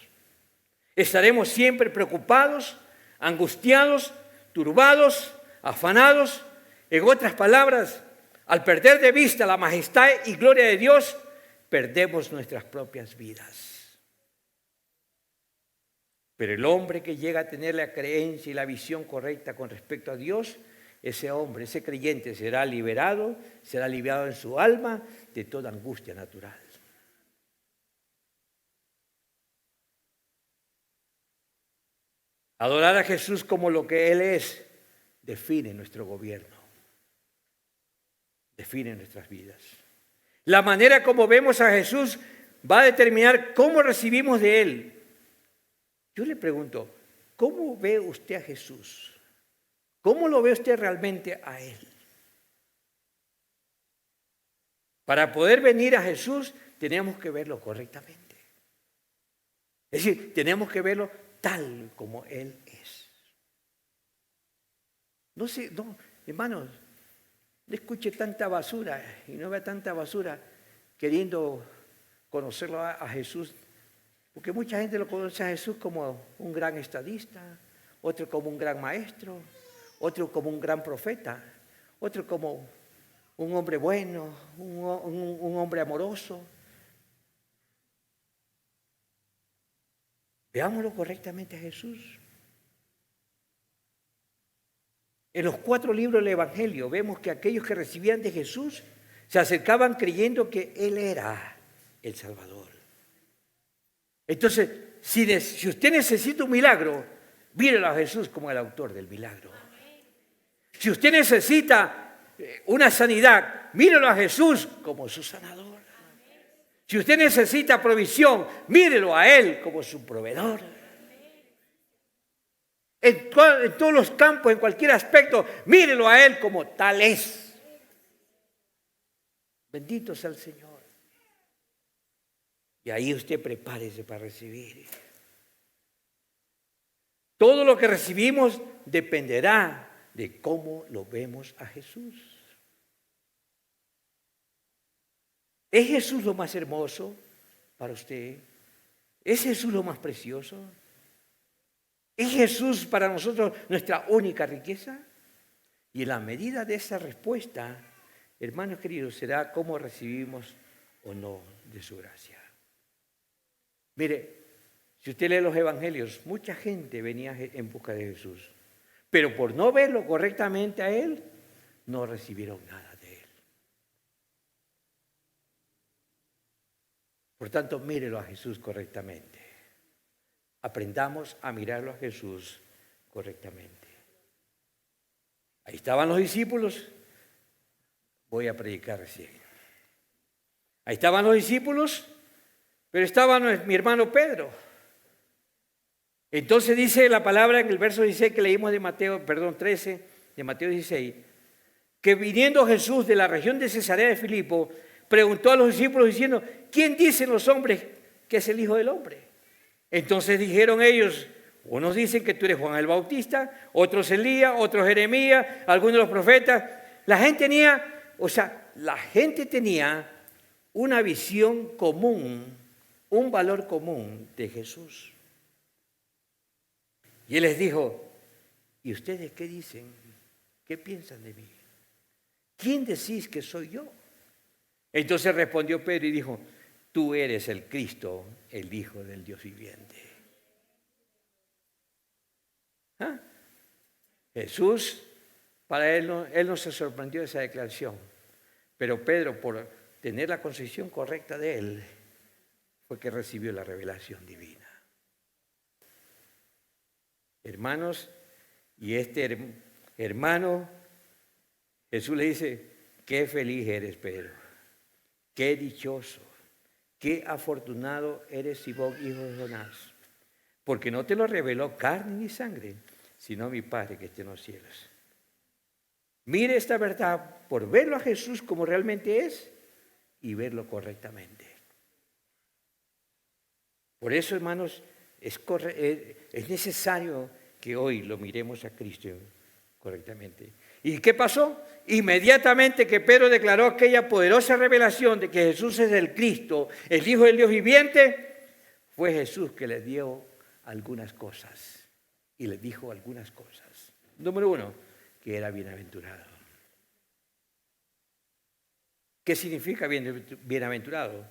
estaremos siempre preocupados, angustiados, turbados, afanados. En otras palabras, al perder de vista la majestad y gloria de Dios, perdemos nuestras propias vidas. Pero el hombre que llega a tener la creencia y la visión correcta con respecto a Dios, ese hombre, ese creyente será liberado en su alma de toda angustia natural. Adorar a Jesús como lo que Él es define nuestro gobierno, define nuestras vidas. La manera como vemos a Jesús va a determinar cómo recibimos de Él. Yo le pregunto, ¿cómo ve usted a Jesús? ¿Cómo lo ve usted realmente a Él? Para poder venir a Jesús tenemos que verlo correctamente. Es decir, tenemos que verlo tal como Él es. No, hermanos, no escuche tanta basura y no vea tanta basura queriendo conocerlo a Jesús. Porque mucha gente lo conoce a Jesús como un gran estadista, otro como un gran maestro, otro como un gran profeta, otro como un hombre bueno, un hombre amoroso. Veámoslo correctamente a Jesús. En los 4 libros del Evangelio vemos que aquellos que recibían de Jesús se acercaban creyendo que Él era el Salvador. Entonces, si usted necesita un milagro, mírelo a Jesús como el autor del milagro. Si usted necesita una sanidad, mírelo a Jesús como su sanador. Si usted necesita provisión, mírelo a Él como su proveedor. En todos los campos, en cualquier aspecto, mírelo a Él como tal es. Bendito sea el Señor. Y ahí usted prepárese para recibir. Todo lo que recibimos dependerá de cómo lo vemos a Jesús. ¿Es Jesús lo más hermoso para usted? ¿Es Jesús lo más precioso? ¿Es Jesús para nosotros nuestra única riqueza? Y en la medida de esa respuesta, hermanos queridos, será cómo recibimos o no de su gracia. Mire, si usted lee los evangelios, mucha gente venía en busca de Jesús, pero por no verlo correctamente a Él, no recibieron nada de Él. Por tanto, mírelo a Jesús correctamente. Aprendamos a mirarlo a Jesús correctamente. Ahí estaban los discípulos. Voy a predicar recién. Ahí estaban los discípulos, pero estaba mi hermano Pedro. Entonces dice la palabra en el verso 16 que leímos de Mateo, 13, de Mateo 16, que viniendo Jesús de la región de Cesarea de Filipo, preguntó a los discípulos diciendo, ¿quién dicen los hombres que es el Hijo del Hombre? Entonces dijeron ellos, unos dicen que tú eres Juan el Bautista, otros Elías, otros Jeremías, algunos de los profetas. La gente tenía una visión común, un valor común de Jesús. Y Él les dijo, ¿y ustedes qué dicen? ¿Qué piensan de mí? ¿Quién decís que soy yo? Entonces respondió Pedro y dijo, tú eres el Cristo, el Hijo del Dios viviente. ¿Ah? Jesús, para él no se sorprendió de esa declaración, pero Pedro, por tener la concepción correcta de él, fue que recibió la revelación divina. Hermanos, y este hermano, Jesús le dice, qué feliz eres, Pedro, qué dichoso, qué afortunado eres, Simón, hijo de Jonás, porque no te lo reveló carne ni sangre, sino mi Padre que está en los cielos. Mire esta verdad por verlo a Jesús como realmente es y verlo correctamente. Por eso, hermanos, es necesario que hoy lo miremos a Cristo correctamente. ¿Y qué pasó? Inmediatamente que Pedro declaró aquella poderosa revelación de que Jesús es el Cristo, el Hijo del Dios viviente, fue Jesús que le dio algunas cosas y le dijo algunas cosas. Número 1, que era bienaventurado. ¿Qué significa bienaventurado?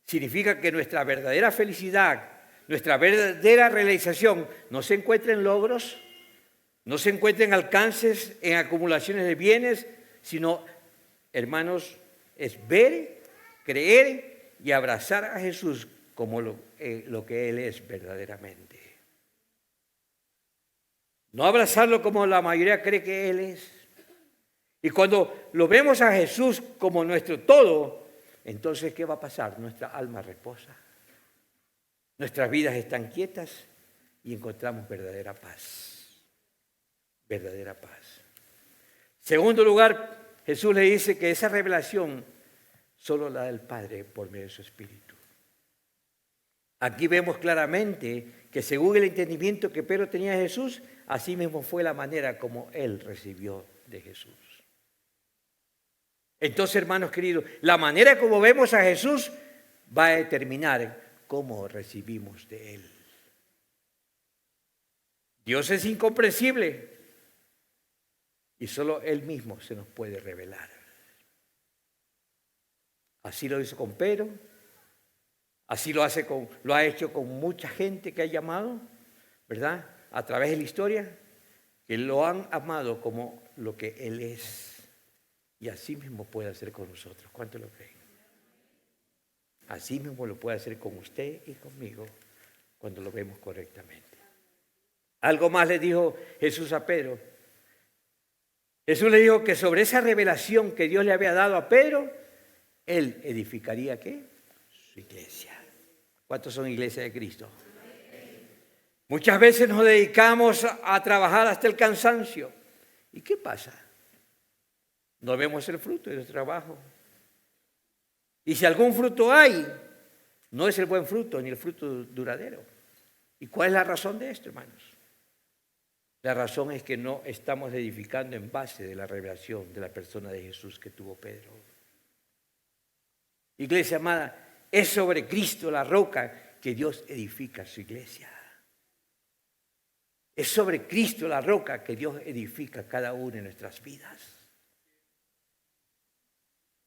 Significa que nuestra verdadera felicidad, nuestra verdadera realización no se encuentra en logros, no se encuentra en alcances, en acumulaciones de bienes, sino, hermanos, es ver, creer y abrazar a Jesús como lo que Él es verdaderamente. No abrazarlo como la mayoría cree que Él es. Y cuando lo vemos a Jesús como nuestro todo, entonces, ¿qué va a pasar? Nuestra alma reposa. Nuestras vidas están quietas y encontramos verdadera paz. Verdadera paz. Segundo lugar, Jesús le dice que esa revelación solo la da el Padre por medio de su Espíritu. Aquí vemos claramente que según el entendimiento que Pedro tenía de Jesús, así mismo fue la manera como él recibió de Jesús. Entonces, hermanos queridos, la manera como vemos a Jesús va a determinar cómo recibimos de Él. Dios es incomprensible. Y solo Él mismo se nos puede revelar. Así lo hizo con Pedro, así lo ha hecho con mucha gente que ha llamado, ¿verdad? A través de la historia, que lo han amado como lo que Él es. Y así mismo puede hacer con nosotros. ¿Cuánto lo creen? Así mismo lo puede hacer con usted y conmigo cuando lo vemos correctamente. Algo más le dijo Jesús a Pedro. Jesús le dijo que sobre esa revelación que Dios le había dado a Pedro, Él edificaría, ¿qué? Su iglesia. ¿Cuántos son iglesias de Cristo? Muchas veces nos dedicamos a trabajar hasta el cansancio. ¿Y qué pasa? No vemos el fruto de nuestro trabajo. Y si algún fruto hay, no es el buen fruto ni el fruto duradero. ¿Y cuál es la razón de esto, hermanos? La razón es que no estamos edificando en base de la revelación de la persona de Jesús que tuvo Pedro. Iglesia amada, es sobre Cristo la roca que Dios edifica su iglesia. Es sobre Cristo la roca que Dios edifica cada una de nuestras vidas.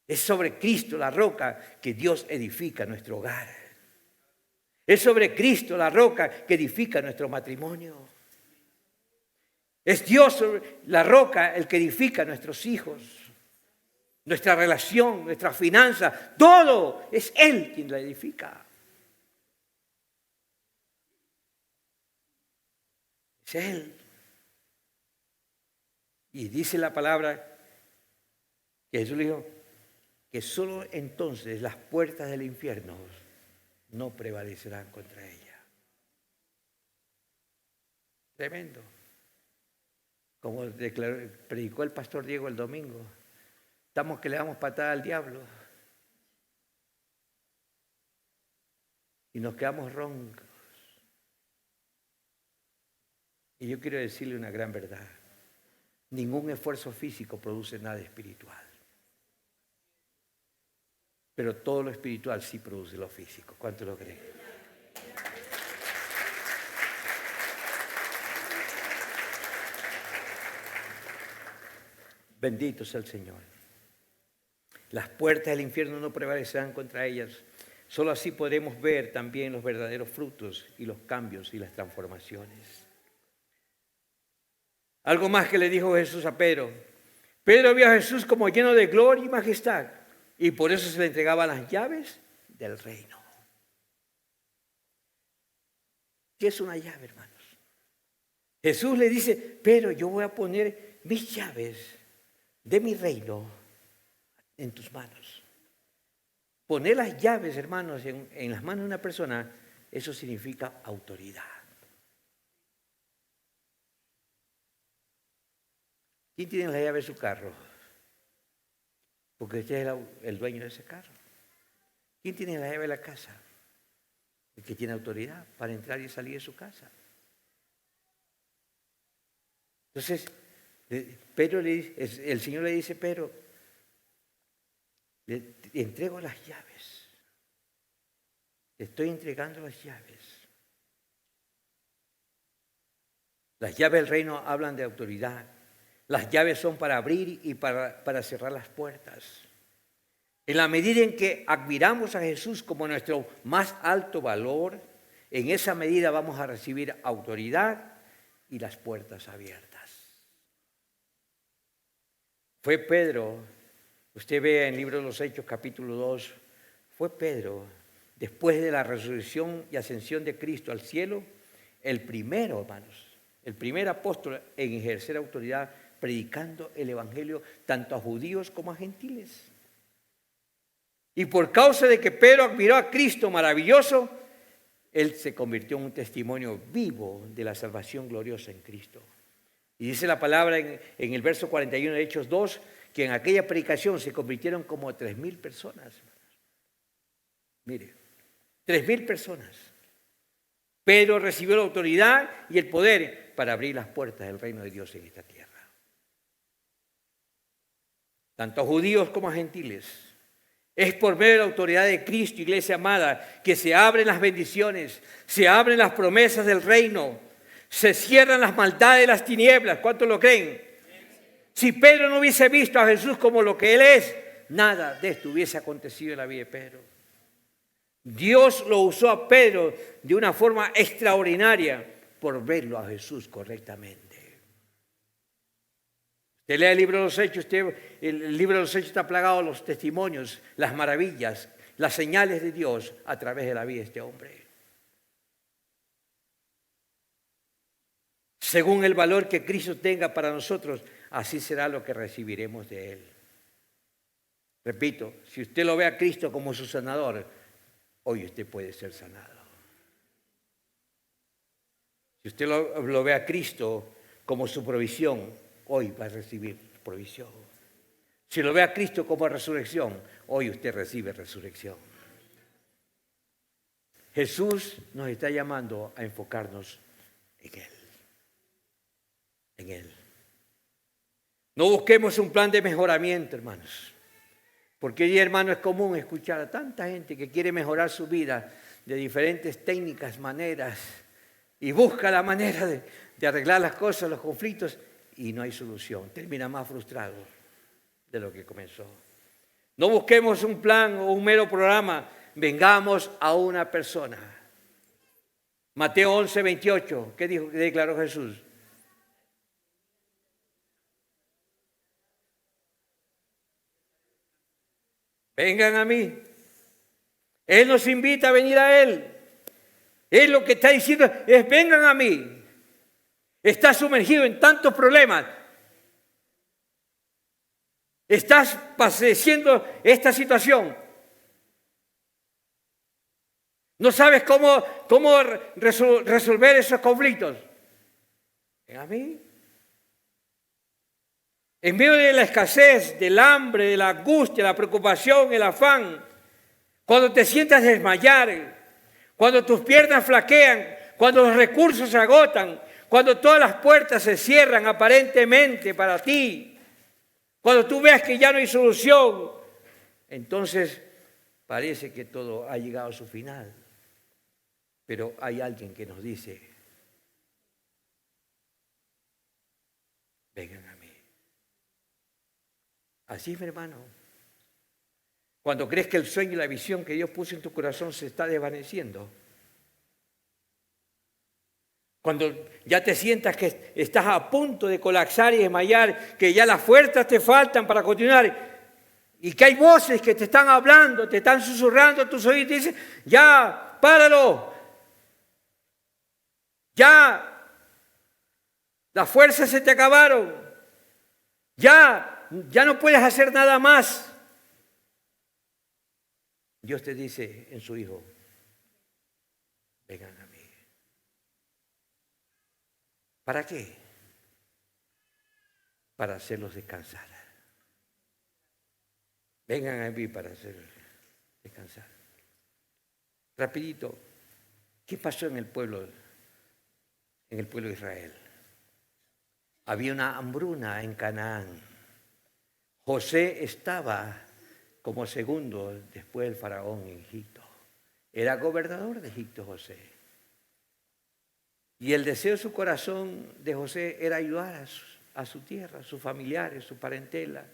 Es sobre Cristo la roca que Dios edifica nuestro hogar. Es sobre Cristo la roca que edifica nuestro matrimonio. Es Dios sobre la roca el que edifica nuestros hijos, nuestra relación, nuestra finanza. Todo es Él quien la edifica. Es Él. Y dice la palabra que Jesús le dijo que solo entonces las puertas del infierno no prevalecerán contra ella. Tremendo. Como predicó el pastor Diego el domingo, estamos que le damos patada al diablo y nos quedamos roncos. Y yo quiero decirle una gran verdad. Ningún esfuerzo físico produce nada espiritual. Pero todo lo espiritual sí produce lo físico. ¿Cuánto lo creen? Bendito sea el Señor. Las puertas del infierno no prevalecerán contra ellas. Solo así podremos ver también los verdaderos frutos y los cambios y las transformaciones. Algo más que le dijo Jesús a Pedro. Pedro vio a Jesús como lleno de gloria y majestad y por eso se le entregaban las llaves del reino. ¿Qué es una llave, hermanos? Jesús le dice, Pedro, yo voy a poner mis llaves de mi reino en tus manos. Poner las llaves, hermanos, en las manos de una persona, eso significa autoridad. ¿Quién tiene la llave de su carro? Porque usted es el dueño de ese carro. ¿Quién tiene la llave de la casa? El que tiene autoridad para entrar y salir de su casa. Entonces, Pedro el Señor le dice, Pedro, le entrego las llaves. Te estoy entregando las llaves. Las llaves del reino hablan de autoridad. Las llaves son para abrir y para cerrar las puertas. En la medida en que admiramos a Jesús como nuestro más alto valor, en esa medida vamos a recibir autoridad y las puertas abiertas. Fue Pedro, usted ve en el libro de los Hechos capítulo 2, fue Pedro, después de la resurrección y ascensión de Cristo al cielo, el primero, hermanos, el primer apóstol en ejercer autoridad predicando el evangelio tanto a judíos como a gentiles. Y por causa de que Pedro admiró a Cristo maravilloso, él se convirtió en un testimonio vivo de la salvación gloriosa en Cristo. Y dice la palabra en el verso 41 de Hechos 2, que en aquella predicación se convirtieron como 3,000 personas. Mire, 3,000 personas. Pedro recibió la autoridad y el poder para abrir las puertas del reino de Dios en esta tierra. Tanto a judíos como a gentiles. Es por medio de la autoridad de Cristo, iglesia amada, que se abren las bendiciones, se abren las promesas del reino, se cierran las maldades de las tinieblas. ¿Cuántos lo creen? Si Pedro no hubiese visto a Jesús como lo que Él es, nada de esto hubiese acontecido en la vida de Pedro. Dios lo usó a Pedro de una forma extraordinaria por verlo a Jesús correctamente. Usted lee el libro de los Hechos, el libro de los Hechos está plagado de los testimonios, las maravillas, las señales de Dios a través de la vida de este hombre. Según el valor que Cristo tenga para nosotros, así será lo que recibiremos de Él. Repito, si usted lo ve a Cristo como su sanador, hoy usted puede ser sanado. Si usted lo ve a Cristo como su provisión, hoy va a recibir provisión. Si lo ve a Cristo como resurrección, hoy usted recibe resurrección. Jesús nos está llamando a enfocarnos en Él. En Él. No busquemos un plan de mejoramiento, hermanos. Porque hoy, hermano, es común escuchar a tanta gente que quiere mejorar su vida de diferentes técnicas, maneras, y busca la manera de arreglar las cosas, los conflictos, y no hay solución. Termina más frustrado de lo que comenzó. No busquemos un plan o un mero programa, vengamos a una persona. Mateo 11:28, ¿qué dijo? ¿Qué declaró Jesús? Vengan a mí. Él nos invita a venir a Él. Él lo que está diciendo es vengan a mí. Estás sumergido en tantos problemas. Estás padeciendo esta situación. No sabes cómo resolver esos conflictos. Ven a mí. En medio de la escasez, del hambre, de la angustia, la preocupación, el afán, cuando te sientas desmayar, cuando tus piernas flaquean, cuando los recursos se agotan, cuando todas las puertas se cierran aparentemente para ti, cuando tú veas que ya no hay solución, entonces parece que todo ha llegado a su final. Pero hay alguien que nos dice, vengan a mí. Así, mi hermano. Cuando crees que el sueño y la visión que Dios puso en tu corazón se está desvaneciendo. Cuando ya te sientas que estás a punto de colapsar y desmayar, que ya las fuerzas te faltan para continuar y que hay voces que te están hablando, te están susurrando a tus oídos y te dicen, ya, páralo. Ya, las fuerzas se te acabaron. Ya no puedes hacer nada más. Dios te dice en su Hijo, vengan a mí. ¿Para qué? Para hacerlos descansar. Vengan a mí para hacerlos descansar. Rapidito, ¿qué pasó en el pueblo de Israel? Había una hambruna en Canaán. José estaba como segundo después del faraón en Egipto. Era gobernador de Egipto José. Y el deseo de su corazón de José era ayudar a su tierra, a sus familiares, su parentela.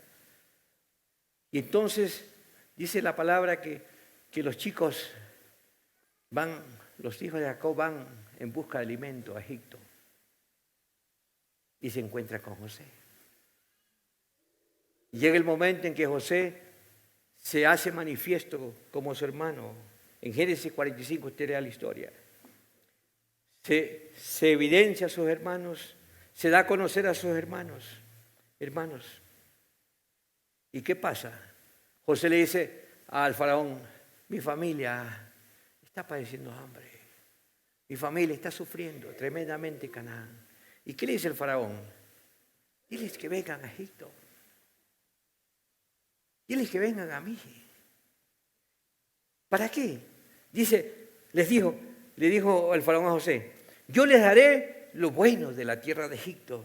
Y entonces dice la palabra que los chicos los hijos de Jacob van en busca de alimento a Egipto. Y se encuentran con José. Llega el momento en que José se hace manifiesto como su hermano. En Génesis 45 usted lea la historia. Se evidencia a sus hermanos, se da a conocer a sus hermanos. ¿Y qué pasa? José le dice al faraón, mi familia está padeciendo hambre. Mi familia está sufriendo tremendamente en Canaán. ¿Y qué le dice el faraón? Diles que vengan a Egipto. Diles que vengan a mí. ¿Para qué? Le dijo el faraón a José, yo les daré lo bueno de la tierra de Egipto.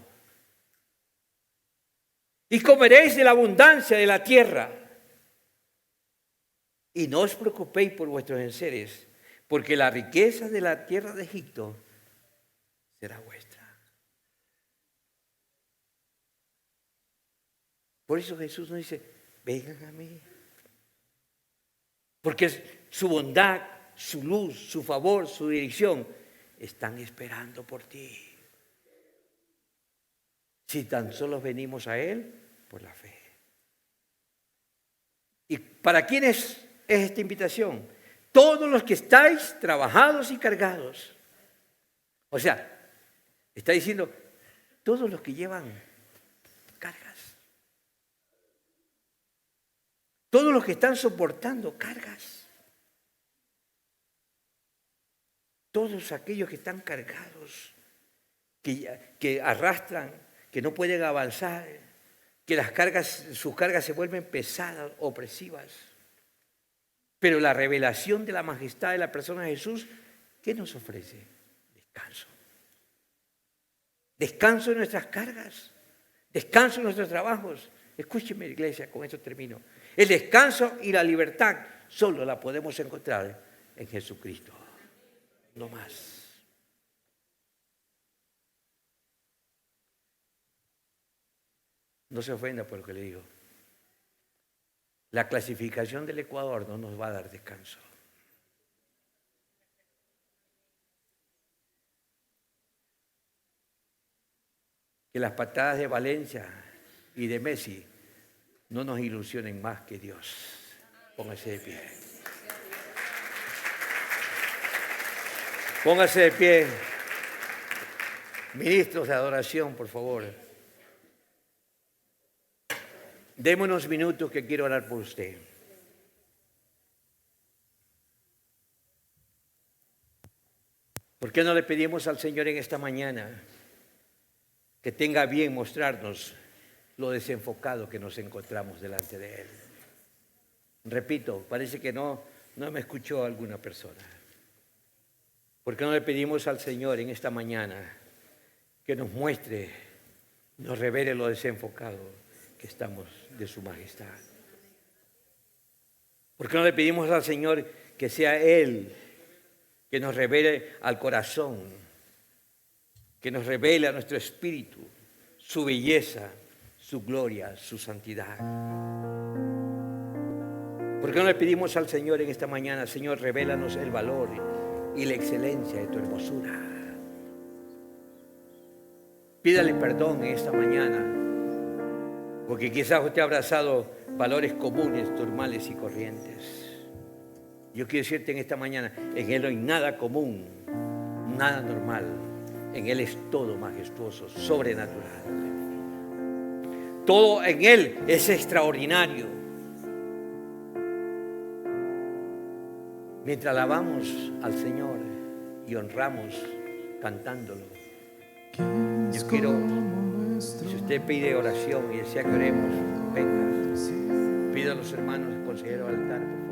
Y comeréis de la abundancia de la tierra. Y no os preocupéis por vuestros enseres, porque la riqueza de la tierra de Egipto será vuestra. Por eso Jesús nos dice, vengan a mí. Porque su bondad, su luz, su favor, su dirección están esperando por ti. Si tan solo venimos a Él por la fe. ¿Y para quiénes es esta invitación? Todos los que estáis trabajados y cargados. O sea, está diciendo, todos los que llevan cargas. Todos los que están soportando cargas. Todos aquellos que están cargados, que arrastran, que no pueden avanzar, que sus cargas se vuelven pesadas, opresivas. Pero la revelación de la majestad de la persona de Jesús, ¿qué nos ofrece? Descanso. Descanso en nuestras cargas, descanso en nuestros trabajos. Escúcheme, iglesia, con esto termino. El descanso y la libertad solo la podemos encontrar en Jesucristo. No más. No se ofenda por lo que le digo. La clasificación del Ecuador no nos va a dar descanso. Que las patadas de Valencia y de Messi no nos ilusionen más que Dios. Póngase de pie. Póngase de pie. Ministros de adoración, por favor. Deme unos minutos que quiero orar por usted. ¿Por qué no le pedimos al Señor en esta mañana que tenga bien mostrarnos lo desenfocado que nos encontramos delante de Él? Repito, parece que no me escuchó alguna persona. ¿Por qué no le pedimos al Señor en esta mañana que nos muestre, nos revele lo desenfocado que estamos de su majestad? ¿Por qué no le pedimos al Señor que sea Él que nos revele al corazón, que nos revele a nuestro espíritu su belleza, su gloria, su santidad? ¿Por qué no le pedimos al Señor en esta mañana, Señor, revélanos el valor y la excelencia de tu hermosura? Pídale perdón en esta mañana, porque quizás usted ha abrazado valores comunes, normales y corrientes. Yo quiero decirte en esta mañana, en Él no hay nada común, nada normal. En Él es todo majestuoso, sobrenatural. Todo en Él es extraordinario. Mientras alabamos al Señor y honramos cantándolo, yo quiero, si usted pide oración y desea que oremos, venga. Pido a los hermanos consejeros al altar, por favor.